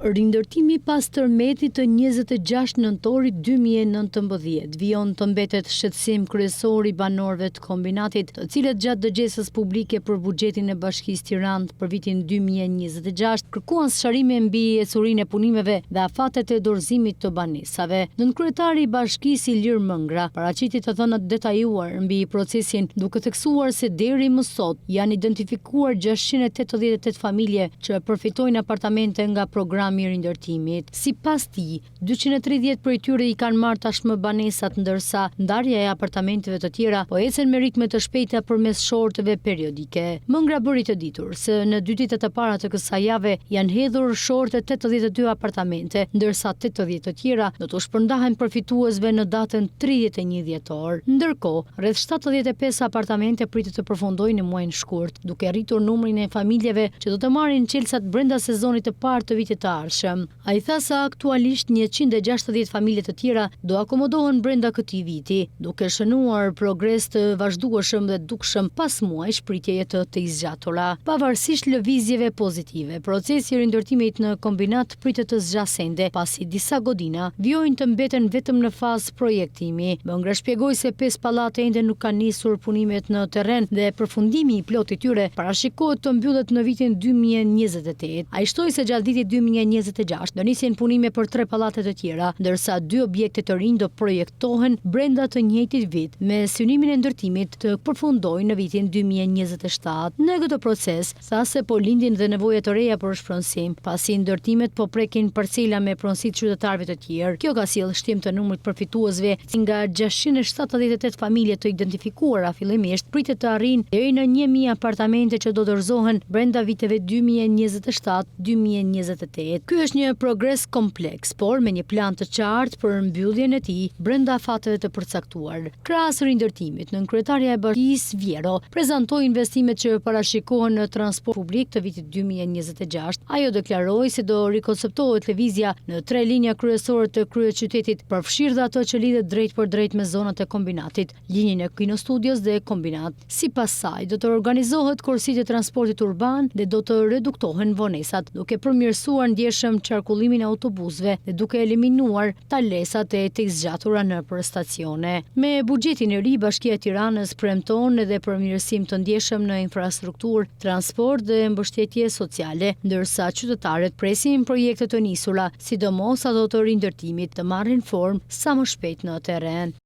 Rindërtimi pas tërmetit të 26 nëntorit 2019 vijon të mbetet shqetësim kryesor i banorëve të kombinatit, të cilët gjatë dëgjesës publike për buxhetin e Bashkisë Tiranë për vitin 2026 kërkuan sqarime mbi ecurinë e punimeve dhe afatet e dorëzimit të banesave. Nënkryetari i Bashkisë Ilir Mëngra paraqiti të dhënat detajuar mbi procesin, duke theksuar se deri më sot janë identifikuar 688 familje që përfitojnë apartamente nga programi i rindërtimit. Sipas tij, 230 prej tyre i kanë marrë tashmë banesat, ndërsa ndarja e apartamenteve të tjera po ecën me ritme të shpejta përmes shorteve periodike. Mëngra bëri të ditur se në 2 ditët e para të kësaj jave janë hedhur shorte 82 apartamente, ndërsa 80 të tjera do të shpërndahen përfituesve në datën 31 dhjetor. Ndërkohë, rreth 75 apartamente pritet të përfundojnë në muajin shkurt, duke rritur numrin e familjeve që do të marrin çelësat brenda sezonit të parë të vitit të ardhshëm. Ai tha se aktualisht 160 familje të tjera do akomodohen brenda këtij viti, duke shënuar progres të vazhdueshëm dhe dukshëm pas muajsh pritjeje të zgjatura. Pavarësisht lëvizjeve pozitive, procesi i rindërtimit në kombinat pritet të zgjasende, pasi disa godina vijojnë të mbeten vetëm në fazë projektimi. Mëngra shpjegoi se 5 pallate ende nuk kanë nisur punimet në terren dhe përfundimi i plotit tyre parashikohet të mbyllet në vitin 2028. Ai shtoi se gjatë vitit 2026 do nisin punime për 3 pallate të tjera, ndërsa 2 objekte të rinj do projektohen brenda të njëjtit vit, me synimin e ndërtimit të përfundojë në vitin 2027. Në këtë proces, tha se po lindin dhe nevoja të reja për shpronësim, pasi ndërtimet po prekin parcela me pronësi të qytetarëve të tjerë. Kjo ka sjellë shtim të numrit përfituesve, nga 678 familje të identifikuara fillimisht pritet të arrijnë deri në 1000 apartamente që do dorëzohen brenda viteve 2027-2028. Ky është një progres kompleks, por me një plan të qartë për mbylljen e tij brenda afateve të përcaktuar. Krahas rindërtimit, nënkryetaria e Bashkisë Vjero prezantoi investimet që parashikohen në transport publik të vitit 2026. Ajo deklaroi se do rikonceptohet lëvizja në 3 linja kryesore të kryeqytetit, përfshirë dhe ato që lidhet drejt për drejt me zonat e kombinatit, linjën e kinostudios dhe kombinat. Sipas saj, do të organizohet korsitë e transportit urban dhe do të reduktohen vonesat, duke përmirësuar ndjeshëm qarkullimin e autobusëve dhe duke eliminuar talesat e të zgjatura nëpër stacione. Me buxhetin e ri, Bashkia e Tiranës premton edhe përmirësim të ndjeshëm në infrastrukturë, transport dhe mbështetje sociale, ndërsa qytetarët presin projekte të nisura, sidomos ato të rindërtimit, të marrin formë sa më shpejt në terren.